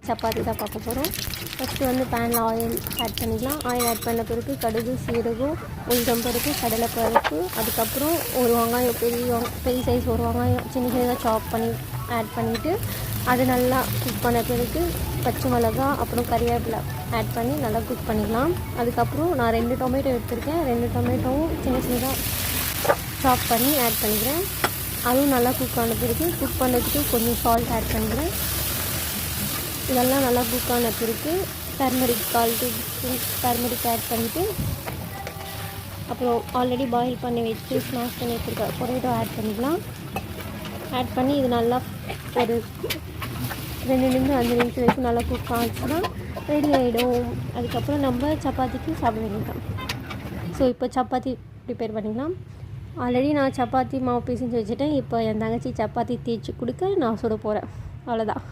சப்பாத்தி தான் பார்க்க போகிறோம். ஃபஸ்ட்டு வந்து பேனில் ஆயில் ஆட் பண்ணிக்கலாம். ஆயில் ஆட் பண்ண பிறகு கடுகு, சீரகம், உளுத்தம்பருப்பு, கடலைப்பருப்பு, அதுக்கப்புறம் ஒரு வெங்காயம், பெரிய சைஸ் ஒரு வெங்காயம் சின்ன சின்னதாக சாப் பண்ணி ஆட் பண்ணிவிட்டு அது நல்லா குக் பண்ண பிறகு பச்சை மிளகா அப்புறம் கறிவேப்பிலை ஆட் பண்ணி நல்லா குக் பண்ணிக்கலாம். அதுக்கப்புறம் நான் 2 டொமேட்டோ எடுத்திருக்கேன். 2 டொமேட்டோவும் சின்ன சின்னதாக சாப் பண்ணி ஆட் பண்ணிக்கிறேன். அதுவும் நல்லா குக் ஆன பிறகு குக் பண்ணுறதுக்கு கொஞ்சம் சால்ட் ஆட் பண்ணிக்கிறேன். இதெல்லாம் நல்லா குக் ஆன பிறகு டர்மரிக் 1/4 டீஸ்பூன் டர்மரிக் ஆட் பண்ணிவிட்டு அப்புறம் ஆல்ரெடி பாயில் பண்ணி வச்சு ஸ்மாஷ் பண்ணி வச்சுருக்க பொட்டேட்டோ ஆட் பண்ணிக்கலாம். ஆட் பண்ணி இது நல்லா ஒரு 2 5 நிமிஷம் வரைக்கும் நல்லா குக் ஆச்சுன்னா ரெடி ஆகிடும். அதுக்கப்புறம் நம்ம சப்பாத்திக்கு சாப்பிட வேண்டியதான். ஸோ இப்போ சப்பாத்தி ப்ரிப்பேர் பண்ணிக்கலாம். ஆல்ரெடி நான் சப்பாத்தி மாவு பிசைஞ்சு வச்சுட்டேன். இப்போ என் தங்கச்சி சப்பாத்தி தேய்ச்சி கொடுக்க நான் சுட போகிறேன். அவ்வளோதான்.